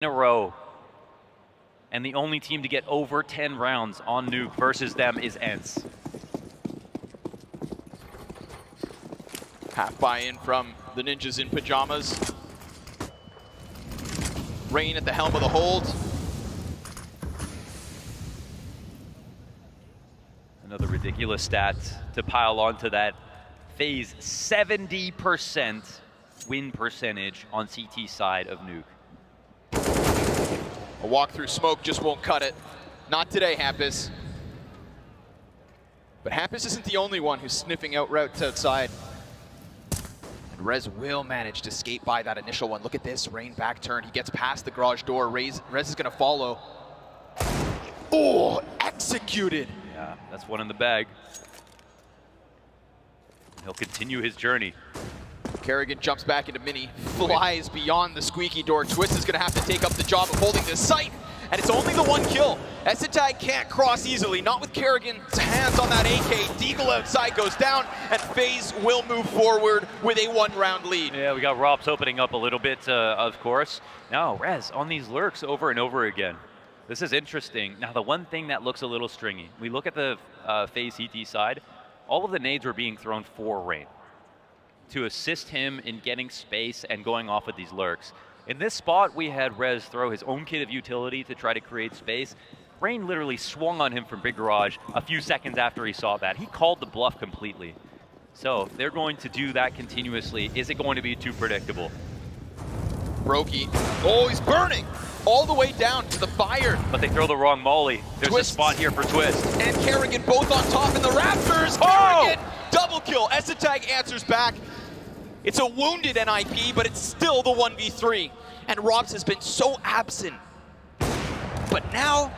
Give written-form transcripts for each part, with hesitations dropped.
in a row. And the only team to get over 10 rounds on Nuke versus them is ENCE. Half buy-in from the Ninjas in pajamas. Rain at the helm of the hold. Another ridiculous stat to pile onto that. FaZe 70% win percentage on CT side of Nuke. A walk through smoke just won't cut it. Not today, Hampus. But Hampus isn't the only one who's sniffing out routes outside. And Rez will manage to skate by that initial one. Look at this, Rain back turn. He gets past the garage door. Rez is gonna follow. Oh, executed. Yeah, that's one in the bag. He'll continue his journey. Kerrigan jumps back into Mini, flies beyond the squeaky door. Twist is gonna have to take up the job of holding this site, and it's only the one kill. ENCE can't cross easily, not with Kerrigan's hands on that AK. Deagle outside goes down, and FaZe will move forward with a one-round lead. Yeah, we got Robs opening up a little bit, of course. Now, Rez on these lurks over and over again. This is interesting. Now, the one thing that looks a little stringy, we look at the FaZe CT side, all of the nades were being thrown for Rain to assist him in getting space and going off with these lurks. In this spot, we had Rez throw his own kit of utility to try to create space. Rain literally swung on him from Big Garage a few seconds after he saw that. He called the bluff completely. So they're going to do that continuously. Is it going to be too predictable? Brokey, oh, he's burning all the way down to the fire. But they throw the wrong molly. There's a spot here for Twist. And Kerrigan both on top in the Raptors. Oh! Kerrigan, double kill. ENCE answers back. It's a wounded NiP, but it's still the 1v3. And Robs has been so absent. But now,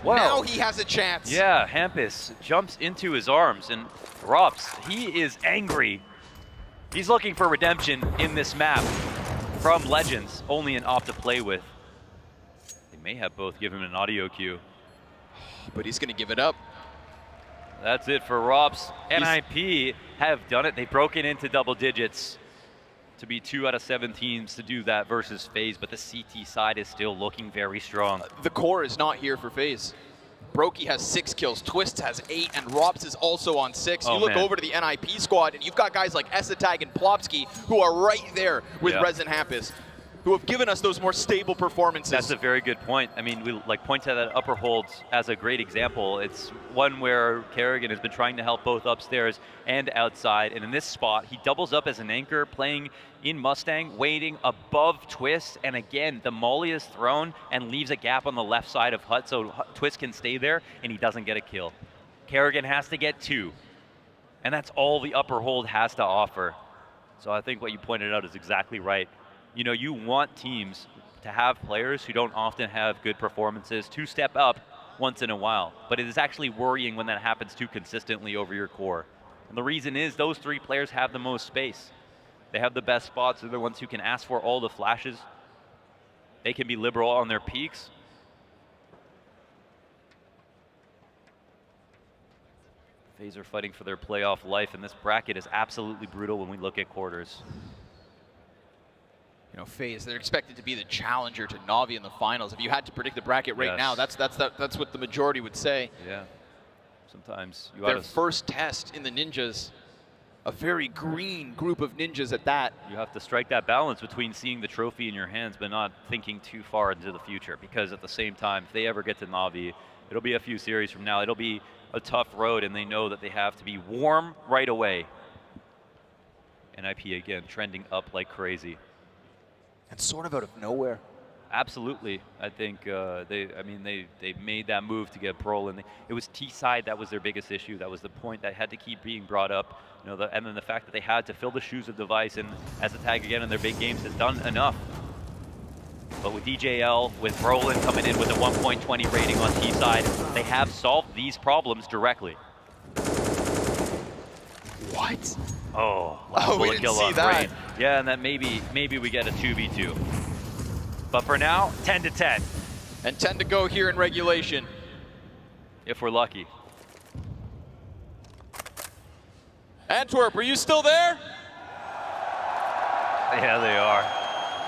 now he has a chance. Yeah, Hampus jumps into his arms, and Robs, he is angry. He's looking for redemption in this map from Legends, only an op to play with. They may have both given him an audio cue. But he's gonna give it up. That's it for Robs. NiP have done it. They've broken into double digits to be 2 out of 7 teams to do that versus FaZe, but the CT side is still looking very strong. The core is not here for FaZe. Brokey has 6 kills, Twist has 8, and Robs is also on 6. You look over to the NiP squad, and you've got guys like ENCE and Plopsky who are right there with Rez and Hampus, who have given us those more stable performances. That's a very good point. I mean, we point to that upper hold as a great example. It's one where Kerrigan has been trying to help both upstairs and outside, and in this spot, he doubles up as an anchor, playing in Mustang, waiting above Twist, and again, the molly is thrown and leaves a gap on the left side of Hut, so Twist can stay there, and he doesn't get a kill. Kerrigan has to get 2, and that's all the upper hold has to offer. So I think what you pointed out is exactly right. You know, you want teams to have players who don't often have good performances to step up once in a while, but it is actually worrying when that happens too consistently over your core. And the reason is those 3 players have the most space. They have the best spots. They're the ones who can ask for all the flashes. They can be liberal on their peaks. FaZe are fighting for their playoff life, and this bracket is absolutely brutal when we look at quarters. You know, FaZe, they're expected to be the challenger to Na'Vi in the finals. If you had to predict the bracket right now, that's what the majority would say. Yeah. Sometimes you their first test in the Ninjas, a very green group of Ninjas at that. You have to strike that balance between seeing the trophy in your hands but not thinking too far into the future, because at the same time, if they ever get to Na'Vi, it'll be a few series from now. It'll be a tough road, and they know that they have to be warm right away. NiP again trending up like crazy. And sort of out of nowhere. Absolutely. I think they made that move to get Prol, and it was T-side that was their biggest issue. That was the point that had to keep being brought up. You know, and then the fact that they had to fill the shoes of Device, and as a tag again in their big games has done enough. But with DJL, with Roland coming in with a 1.20 rating on T-side, they have solved these problems directly. What? Oh, we didn't see that. Rain. Yeah, and that maybe we get a 2v2. But for now, 10 to 10. And 10 to go here in regulation. If we're lucky. Antwerp, are you still there? Yeah, they are.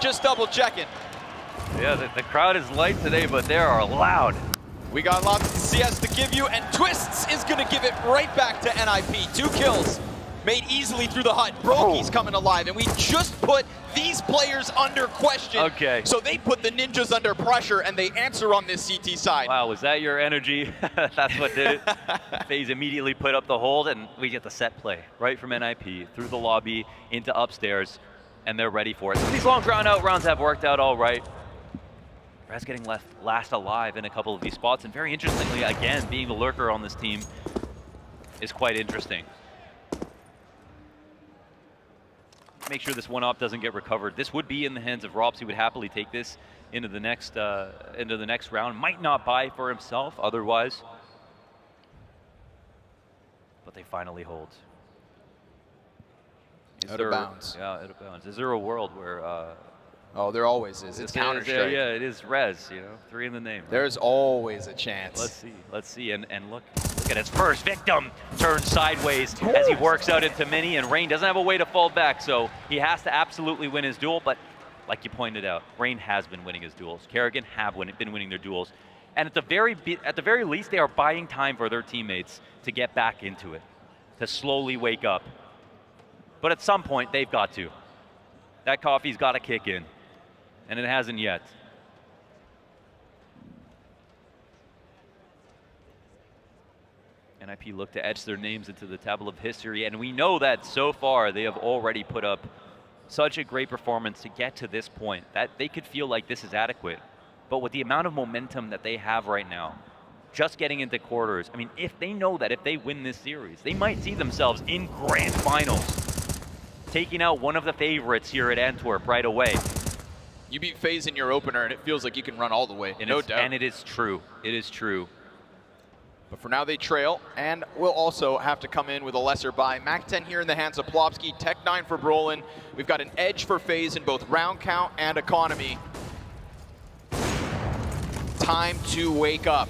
Just double checking. Yeah, the crowd is light today, but they are loud. We got lots of CS to give you, and Twists is going to give it right back to NiP. 2 kills made easily through the hut. Broky's coming alive, and we just put these players under question. Okay. So they put the Ninjas under pressure, and they answer on this CT side. Wow, was that your energy? That's what did it. FaZe immediately put up the hold, and we get the set play right from NiP through the lobby into upstairs, and they're ready for it. These long drawn-out rounds have worked out all right. Rez getting left last alive in a couple of these spots, and very interestingly, again, being the lurker on this team is quite interesting. Make sure this one-op doesn't get recovered. This would be in the hands of Robs. He would happily take this into the next round. Might not buy for himself otherwise, but they finally hold. Out of bounds. Yeah, out of bounds. Is there a world where? Oh, there always is. It's Counter-Strike. Yeah, it is Rez. You know, 3 in the name. Right? There's always a chance. Let's see, and look at his first victim turn sideways as he works out into Mini, and Rain doesn't have a way to fall back, so he has to absolutely win his duel. But like you pointed out, Rain has been winning his duels. Kerrigan have been winning their duels, and at the very least, they are buying time for their teammates to get back into it, to slowly wake up. But at some point, they've got to. That coffee's got to kick in. And it hasn't yet. NiP look to etch their names into the tablet of history, and we know that so far they have already put up such a great performance to get to this point that they could feel like this is adequate. But with the amount of momentum that they have right now, just getting into quarters, I mean, if they know that if they win this series, they might see themselves in grand finals, taking out one of the favorites here at Antwerp right away. You beat FaZe in your opener, and it feels like you can run all the way, no doubt. And it is true. It is true. But for now, they trail, and will also have to come in with a lesser buy. Mac-10 here in the hands of Plopsky, Tech-9 for Brolin. We've got an edge for FaZe in both round count and economy. Time to wake up.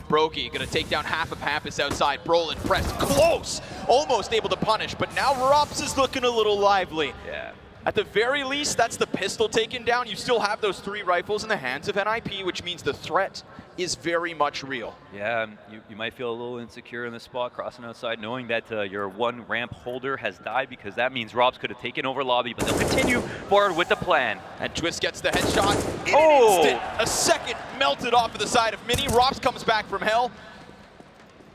Brokey gonna take down half of Hampus outside. Brolin pressed close, almost able to punish, but now Rops is looking a little lively. Yeah. At the very least, that's the pistol taken down. You still have those 3 rifles in the hands of NiP, which means the threat is very much real. Yeah, you might feel a little insecure in this spot, crossing outside, knowing that your 1 ramp holder has died, because that means Robs could have taken over lobby, but they'll continue forward with the plan. And Twist gets the headshot in an instant. A second melted off of the side of Mini. Robs comes back from hell.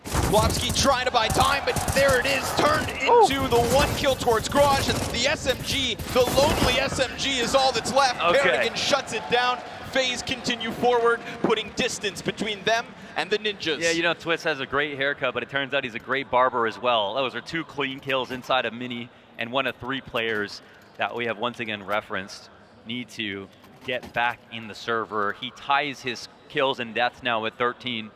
Plopsky trying to buy time, but there it is, turned into the 1 kill towards Garage, and the SMG, the lonely SMG is all that's left. Kerrigan shuts it down. FaZe continue forward, putting distance between them and the Ninjas. Yeah, you know, Twist has a great haircut, but it turns out he's a great barber as well. Those are 2 clean kills inside of Mini, and 1 of 3 players that we have once again referenced need to get back in the server. He ties his kills and deaths now with 13.